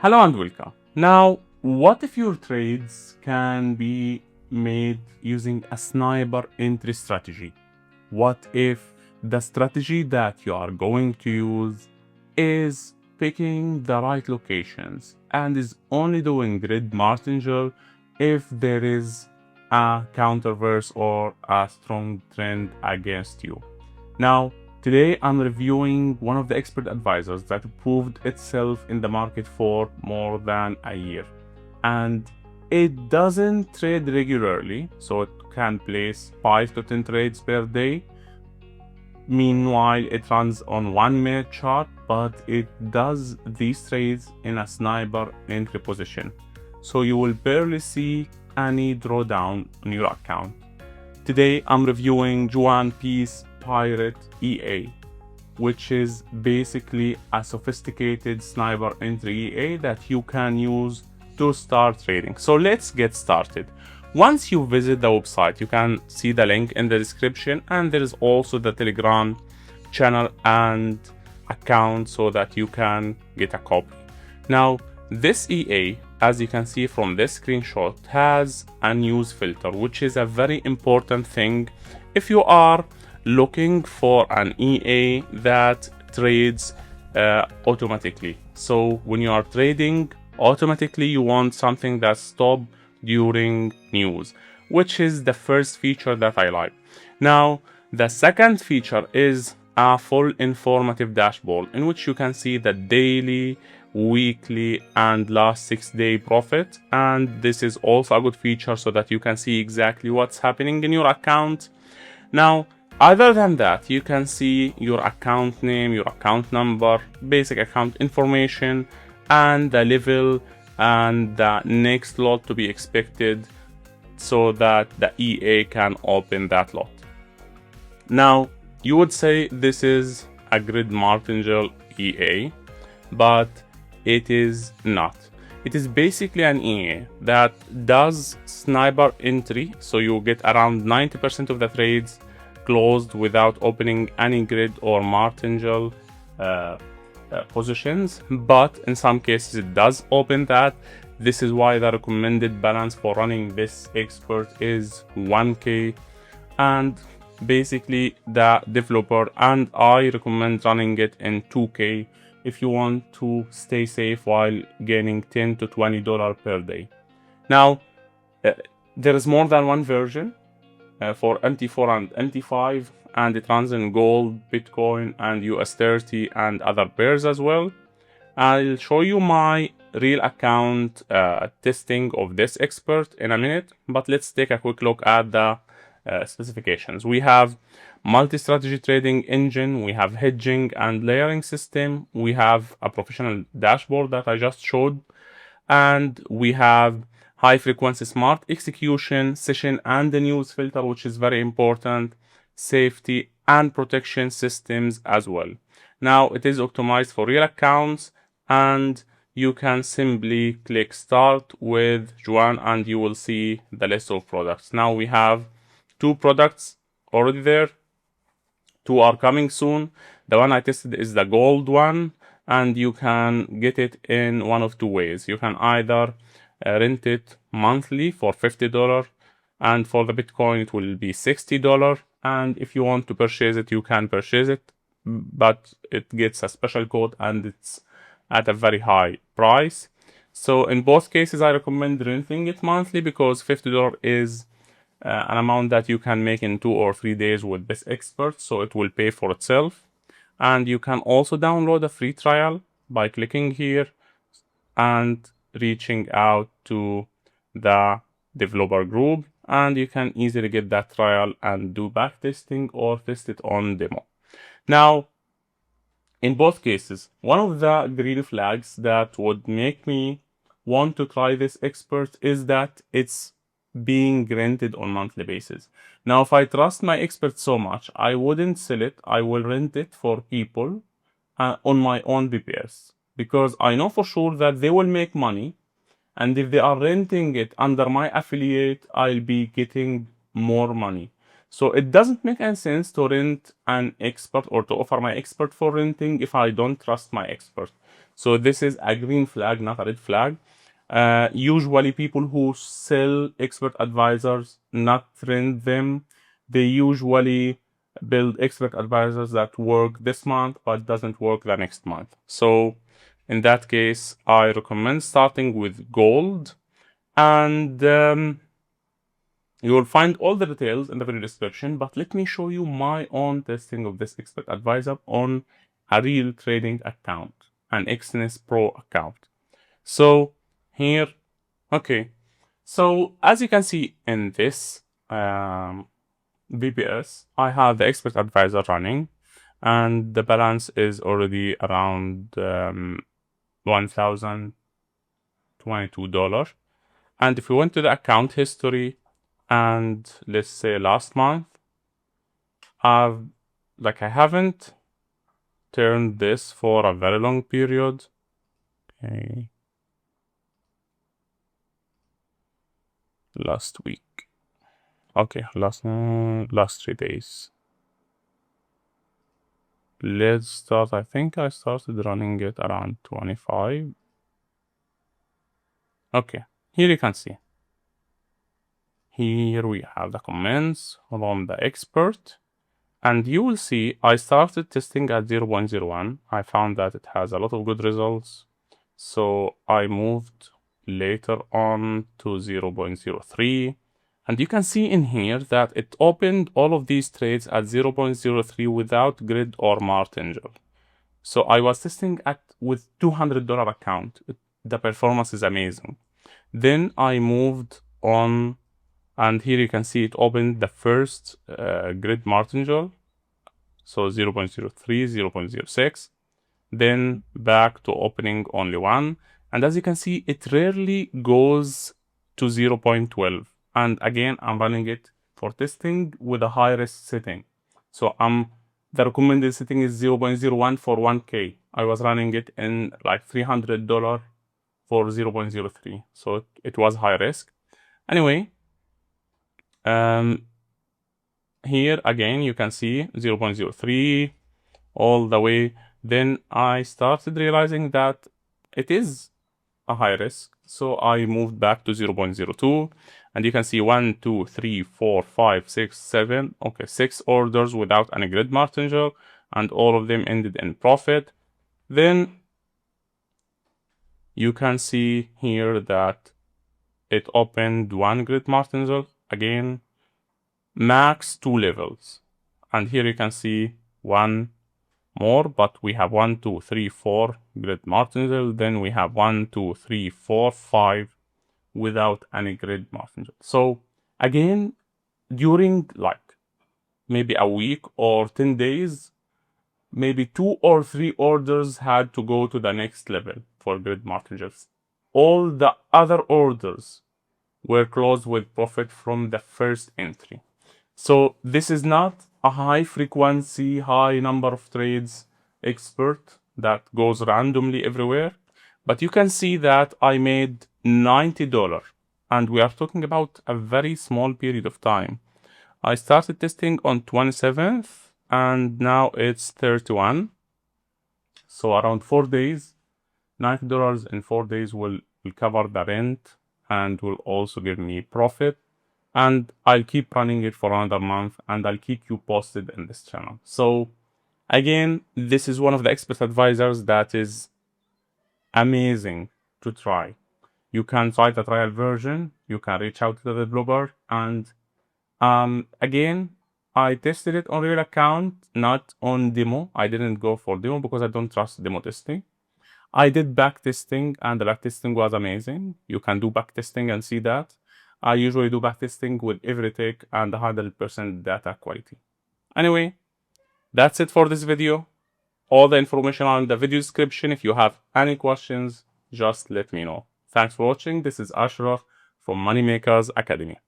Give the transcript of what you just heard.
Hello and welcome. Now, what if your trades can be made using a sniper entry strategy? What if the strategy that you are going to use is picking the right locations and is only doing grid martingale if there is a counterverse or a strong trend against you? Now, today I'm reviewing one of the expert advisors that proved itself in the market for more than a year. And it doesn't trade regularly, so it can place 5 to 10 trades per day. Meanwhile, it runs on 1 minute chart, but it does these trades in a sniper entry position. So you will barely see any drawdown on your account. Today I'm reviewing Juan Piece Pirate EA, which is basically a sophisticated sniper entry EA that you can use to start trading. So let's get started. Once you visit the website, you can see the link in the description, and there is also the Telegram channel and account so that you can get a copy. Now, this EA, as you can see from this screenshot, has a news filter, which is a very important thing if you are looking for an EA that trades automatically. So when you are trading automatically, you want something that stops during news, which is the first feature that I like. Now, the second feature is a full informative dashboard in which you can see the daily, weekly, and last 6-day profit. And this is also a good feature so that you can see exactly what's happening in your account. Now, other than that, you can see your account name, your account number, basic account information, and the level and the next lot to be expected so that the EA can open that lot. Now, you would say this is a grid martingale EA, but it is not. It is basically an EA that does sniper entry, so you get around 90% of the trades closed without opening any grid or martingale positions, but in some cases it does open that. This is why the recommended balance for running this expert is 1K, and basically the developer and I recommend running it in 2K if you want to stay safe while gaining $10 to $20 per day. Now, there is more than one version for MT4 and MT5, and it runs in gold, Bitcoin, and US30 and other pairs as well. I'll show you my real account testing of this expert in a minute, but let's take a quick look at the specifications. We have multi-strategy trading engine, we have hedging and layering system, we have a professional dashboard that I just showed, and we have high frequency smart execution, session and the news filter, which is very important, safety and protection systems as well. Now, it is optimized for real accounts, and you can simply click start with Juan and you will see the list of products. Now we have 2 products already there. 2 are coming soon. The one I tested is the gold one, and you can get it in one of 2 ways. You can either rent it monthly for $50, and for the Bitcoin it will be $60. And if you want to purchase it, you can purchase it, but it gets a special code and it's at a very high price. So in both cases, I recommend renting it monthly because $50 is an amount that you can make in 2 or 3 days with this expert, so it will pay for itself. And you can also download a free trial by clicking here and reaching out to the developer group, and you can easily get that trial and do backtesting or test it on demo. Now, in both cases, one of the green flags that would make me want to try this expert is that it's being rented on monthly basis. Now, if I trust my expert so much, I wouldn't sell it. I will rent it for people on my own BPS, because I know for sure that they will make money. And if they are renting it under my affiliate, I'll be getting more money. So it doesn't make any sense to rent an expert or to offer my expert for renting if I don't trust my expert. So this is a green flag, not a red flag. Usually people who sell expert advisors, not trend them, they usually build expert advisors that work this month but doesn't work the next month. So in that case, I recommend starting with gold, and you will find all the details in the video description, but let me show you my own testing of this expert advisor on a real trading account, an XNS Pro account. So here, okay. So as you can see in this VPS, I have the expert advisor running, and the balance is already around $1,022. And if we went to the account history, and let's say last month, I haven't turned this for a very long period. Okay. Last week. Okay, last 3 days. Let's start. I think I started running it around 25. Okay, here you can see. Here we have the comments from the expert, and you will see I started testing at 0.01. I found that it has a lot of good results, so I moved later on to 0.03. And you can see in here that it opened all of these trades at 0.03 without grid or martingale. So I was testing with $200 account. The performance is amazing. Then I moved on, and here you can see it opened the first grid martingale. So 0.03, 0.06. Then back to opening only one. And as you can see, it rarely goes to 0.12. And again, I'm running it for testing with a high risk setting. So the recommended setting is 0.01 for 1K. I was running it in like $300 for 0.03. So it was high risk. Anyway, here again, you can see 0.03 all the way. Then I started realizing that it is a high risk. So I moved back to 0.02, and you can see 1, 2, 3, 4, 5, 6, 7. Okay, 6 orders without any grid martingale, and all of them ended in profit. Then you can see here that it opened one grid martingale again, max 2 levels, and here you can see one more, but we have 1, 2, 3, 4 grid martingale. Then we have 1, 2, 3, 4, 5 without any grid martingale. So again, during like maybe a week or 10 days, maybe 2 or 3 orders had to go to the next level for grid martingales. All the other orders were closed with profit from the first entry. So this is not a high frequency, high number of trades expert that goes randomly everywhere. But you can see that I made $90, and we are talking about a very small period of time. I started testing on 27th, and now it's 31. So around 4 days, $90 in 4 days will cover the rent and will also give me profit. And I'll keep running it for another month, and I'll keep you posted in this channel. So again, this is one of the expert advisors that is amazing to try. You can try the trial version, you can reach out to the developer, and again, I tested it on real account, not on demo. I didn't go for demo because I don't trust demo testing. I did back testing, and the back testing was amazing. You can do back testing and see that. I usually do back testing with every tick and 100% data quality. Anyway, that's it for this video. All the information are in the video description. If you have any questions, just let me know. Thanks for watching. This is Ashraf from Moneymakers Academy.